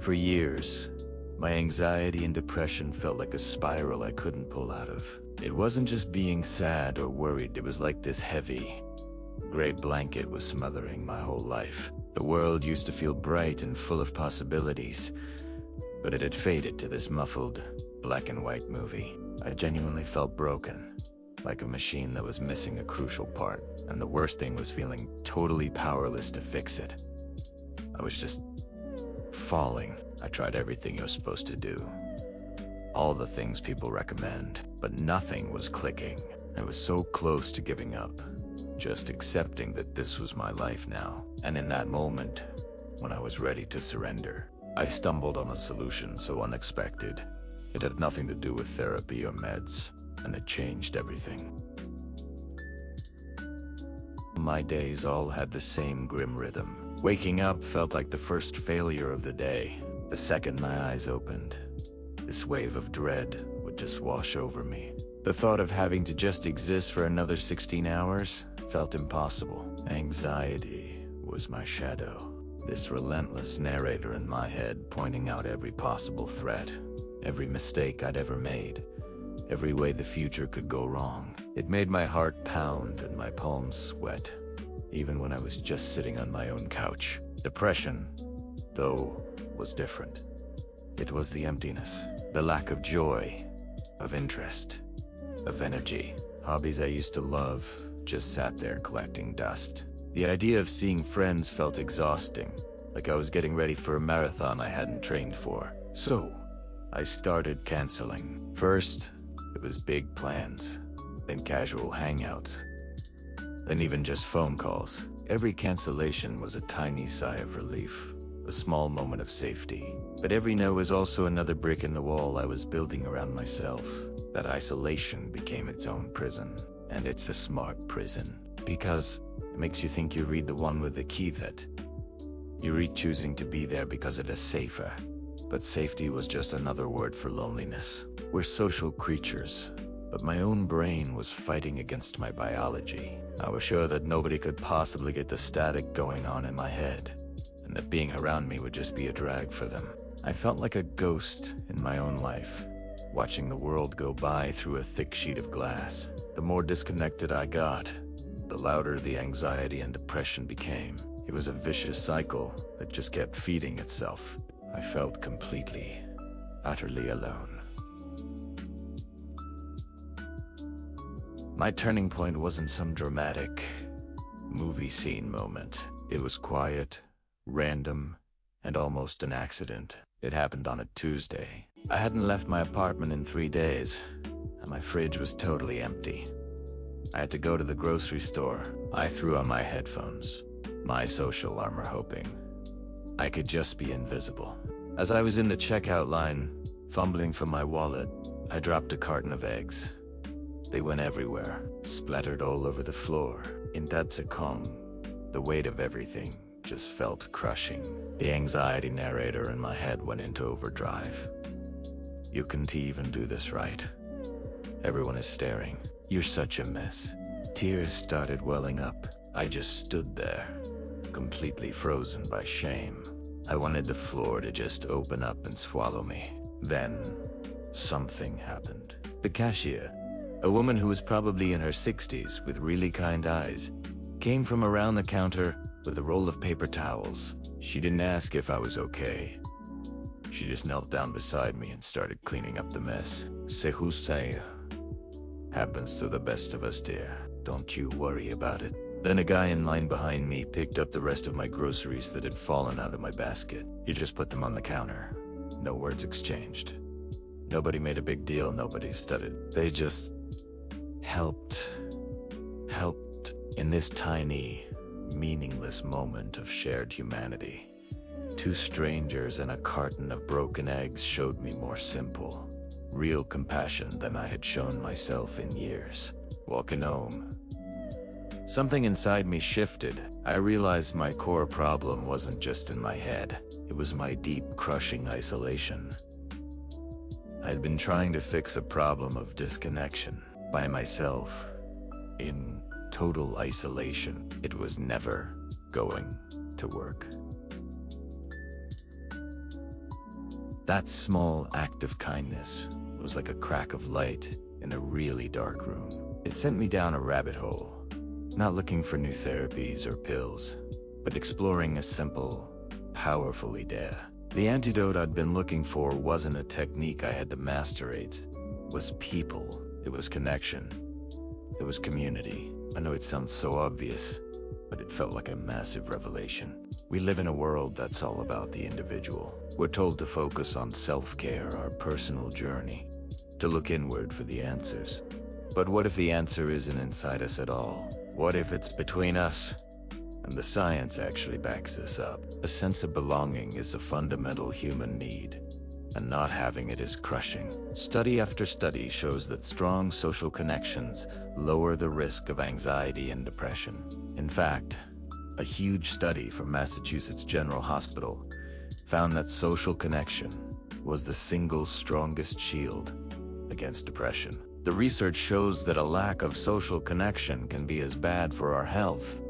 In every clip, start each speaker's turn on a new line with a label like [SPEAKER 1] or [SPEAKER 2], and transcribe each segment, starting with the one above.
[SPEAKER 1] For years, my anxiety and depression felt like a spiral I couldn't pull out of. It wasn't just being sad or worried, it was like this heavy, gray blanket was smothering my whole life. The world used to feel bright and full of possibilities, but it had faded to this muffled, black and white movie. I genuinely felt broken, like a machine that was missing a crucial part, and the worst thing was feeling totally powerless to fix it. I was just falling. I tried everything you're supposed to do, all the things people recommend, but nothing was clicking. I was so close to giving up, just accepting that this was my life now. And in that moment, when I was ready to surrender, I stumbled on a solution so unexpected. It had nothing to do with therapy or meds, and it changed everything. My days all had the same grim rhythm. Waking up felt like the first failure of the day. The second my eyes opened, this wave of dread would just wash over me. The thought of having to just exist for another 16 hours felt impossible. Anxiety was my shadow, this relentless narrator in my head pointing out every possible threat, every mistake I'd ever made, every way the future could go wrong. It made my heart pound and my palms sweat, even when I was just sitting on my own couch. Depression, though, was different. It was the emptiness, the lack of joy, of interest, of energy. Hobbies I used to love just sat there collecting dust. The idea of seeing friends felt exhausting, like I was getting ready for a marathon I hadn't trained for. So, I started canceling. First, it was big plans, then casual hangouts, then even just phone calls. Every cancellation was a tiny sigh of relief, a small moment of safety. But every no was also another brick in the wall I was building around myself. That isolation became its own prison. And it's a smart prison, because it makes you think you read the one with the key, that you read choosing to be there because it is safer. But safety was just another word for loneliness. We're social creatures, but my own brain was fighting against my biology. I was sure that nobody could possibly get the static going on in my head, and that being around me would just be a drag for them. I felt like a ghost in my own life, watching the world go by through a thick sheet of glass. The more disconnected I got, the louder the anxiety and depression became. It was a vicious cycle that just kept feeding itself. I felt completely, utterly alone. My turning point wasn't some dramatic movie scene moment. It was quiet, random, and almost an accident. It happened on a Tuesday. I hadn't left my apartment in 3 days, and my fridge was totally empty. I had to go to the grocery store. I threw on my headphones, my social armor, hoping I could just be invisible. As I was in the checkout line, fumbling for my wallet, I dropped a carton of eggs. They went everywhere, splattered all over the floor. In that second, the weight of everything just felt crushing. The anxiety narrator in my head went into overdrive. You can't even do this right. Everyone is staring. You're such a mess. Tears started welling up. I just stood there, completely frozen by shame. I wanted the floor to just open up and swallow me. Then, something happened. The cashier, a woman who was probably in her 60s with really kind eyes, came from around the counter with a roll of paper towels. She didn't ask if I was okay. She just knelt down beside me and started cleaning up the mess. C'est Hussein. Happens to the best of us, dear. Don't you worry about it. Then a guy in line behind me picked up the rest of my groceries that had fallen out of my basket. He just put them on the counter. No words exchanged. Nobody made a big deal, nobody stuttered. They just helped in this tiny, meaningless moment of shared humanity. 2 strangers and a carton of broken eggs showed me more simple, real compassion than I had shown myself in years. Walking home, something inside me shifted. I realized my core problem wasn't just in my head. It was my deep, crushing isolation. I'd been trying to fix a problem of disconnection by myself, in total isolation. It was never going to work. That small act of kindness was like a crack of light in a really dark room. It sent me down a rabbit hole, not looking for new therapies or pills, but exploring a simple, powerful idea. The antidote I'd been looking for wasn't a technique I had to master, it was people. It was connection. It was community. I know it sounds so obvious, but it felt like a massive revelation. We live in a world that's all about the individual. We're told to focus on self-care, our personal journey, to look inward for the answers. But what if the answer isn't inside us at all? What if it's between us? And the science actually backs this up. A sense of belonging is a fundamental human need, and not having it is crushing. Study after study shows that strong social connections lower the risk of anxiety and depression. In fact, a huge study from Massachusetts General Hospital found that social connection was the single strongest shield against depression. The research shows that a lack of social connection can be as bad for our health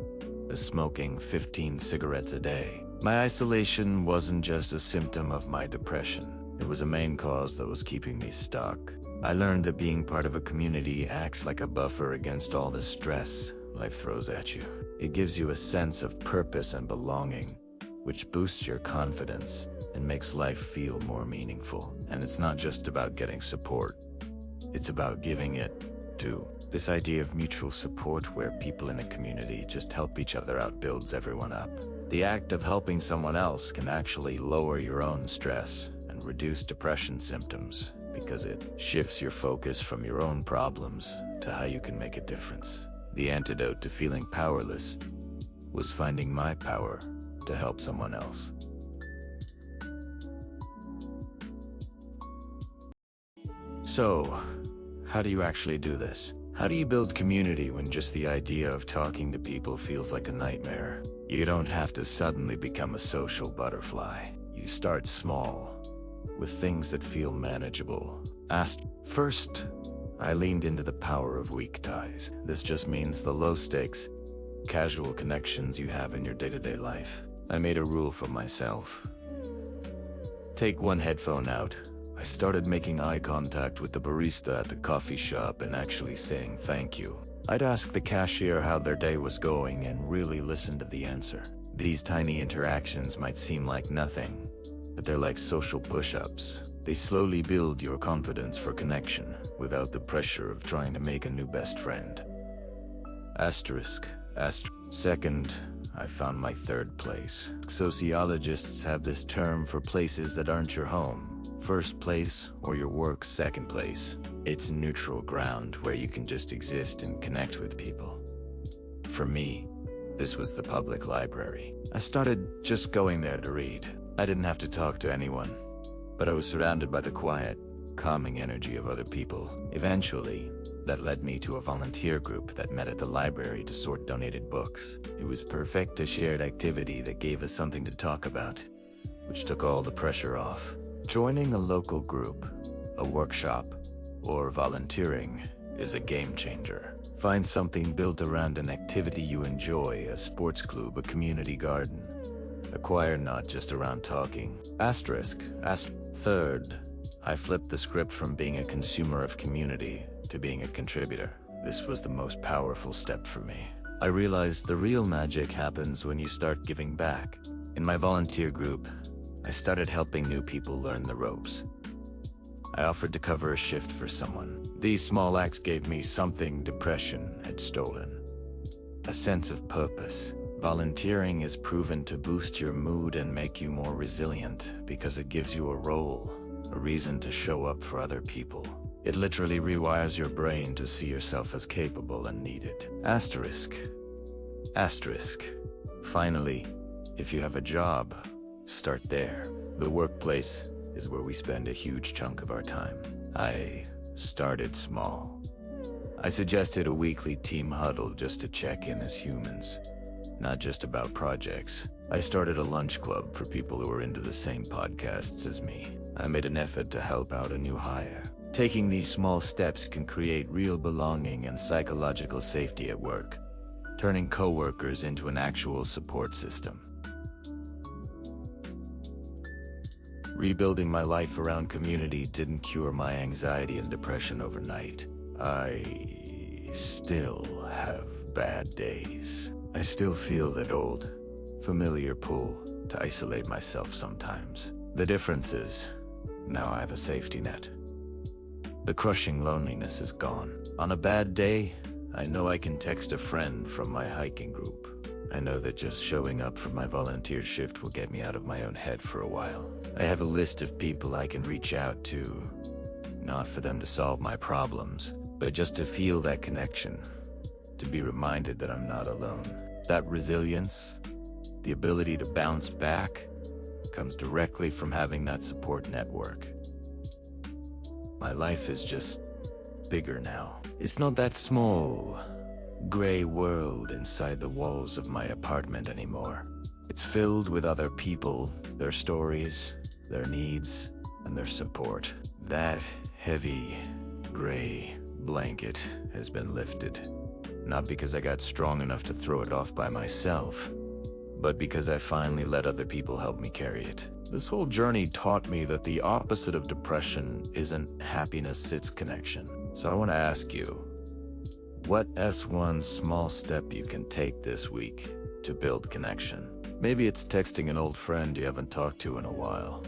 [SPEAKER 1] as smoking 15 cigarettes a day. My isolation wasn't just a symptom of my depression. It was a main cause that was keeping me stuck. I learned that being part of a community acts like a buffer against all the stress life throws at you. It gives you a sense of purpose and belonging, which boosts your confidence and makes life feel more meaningful. And it's not just about getting support. It's about giving it too. This idea of mutual support where people in a community just help each other out builds everyone up. The act of helping someone else can actually lower your own stress and reduce depression symptoms because it shifts your focus from your own problems to how you can make a difference. The antidote to feeling powerless was finding my power to help someone else. So, how do you actually do this? How do you build community when just the idea of talking to people feels like a nightmare? You don't have to suddenly become a social butterfly. You start small, with things that feel manageable. First, I leaned into the power of weak ties. This just means the low-stakes, casual connections you have in your day-to-day life. I made a rule for myself. Take one headphone out. I started making eye contact with the barista at the coffee shop and actually saying thank you. I'd ask the cashier how their day was going and really listen to the answer. These tiny interactions might seem like nothing, but they're like social push-ups. They slowly build your confidence for connection without the pressure of trying to make a new best friend. Second, I found my third place. Sociologists have this term for places that aren't your home. First place, or your work's second place. It's neutral ground where you can just exist and connect with people. For me, this was the public library. I started just going there to read. I didn't have to talk to anyone, but I was surrounded by the quiet, calming energy of other people. Eventually, that led me to a volunteer group that met at the library to sort donated books. It was perfect, a shared activity that gave us something to talk about, which took all the pressure off. Joining a local group, a workshop, or volunteering is a game changer. Find something built around an activity you enjoy, a sports club, a community garden. A choir not just around talking. Third, I flipped the script from being a consumer of community to being a contributor. This was the most powerful step for me. I realized the real magic happens when you start giving back. In my volunteer group, I started helping new people learn the ropes. I offered to cover a shift for someone. These small acts gave me something depression had stolen. A sense of purpose. Volunteering is proven to boost your mood and make you more resilient because it gives you a role, a reason to show up for other people. It literally rewires your brain to see yourself as capable and needed. Finally, if you have a job, start there. The workplace is where we spend a huge chunk of our time. I started small. I suggested a weekly team huddle just to check in as humans, not just about projects. I started a lunch club for people who were into the same podcasts as me. I made an effort to help out a new hire. Taking these small steps can create real belonging and psychological safety at work, turning coworkers into an actual support system. Rebuilding my life around community didn't cure my anxiety and depression overnight. I still have bad days. I still feel that old, familiar pull to isolate myself sometimes. The difference is, now I have a safety net. The crushing loneliness is gone. On a bad day, I know I can text a friend from my hiking group. I know that just showing up for my volunteer shift will get me out of my own head for a while. I have a list of people I can reach out to, not for them to solve my problems, but just to feel that connection, to be reminded that I'm not alone. That resilience, the ability to bounce back, comes directly from having that support network. My life is just bigger now. It's not that small, gray world inside the walls of my apartment anymore. It's filled with other people, their stories, their needs, and their support. That heavy, gray blanket has been lifted. Not because I got strong enough to throw it off by myself, but because I finally let other people help me carry it. This whole journey taught me that the opposite of depression isn't happiness, it's connection. So I want to ask you, what's one small step you can take this week to build connection? Maybe it's texting an old friend you haven't talked to in a while.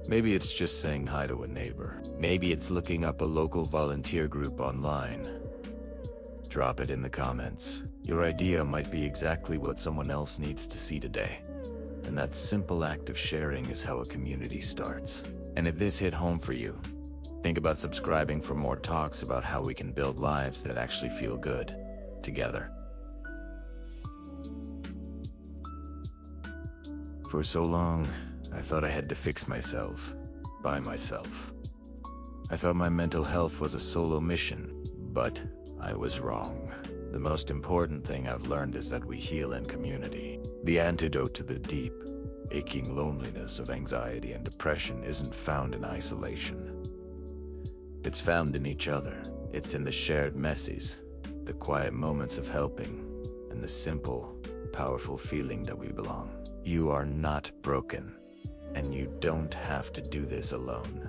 [SPEAKER 1] Maybe it's just saying hi to a neighbor. Maybe it's looking up a local volunteer group online. Drop it in the comments. Your idea might be exactly what someone else needs to see today. And that simple act of sharing is how a community starts. And if this hit home for you, think about subscribing for more talks about how we can build lives that actually feel good together. For so long, I thought I had to fix myself by myself. I thought my mental health was a solo mission, but I was wrong. The most important thing I've learned is that we heal in community. The antidote to the deep, aching loneliness of anxiety and depression isn't found in isolation. It's found in each other. It's in the shared messes, the quiet moments of helping, and the simple, powerful feeling that we belong. You are not broken, and you don't have to do this alone.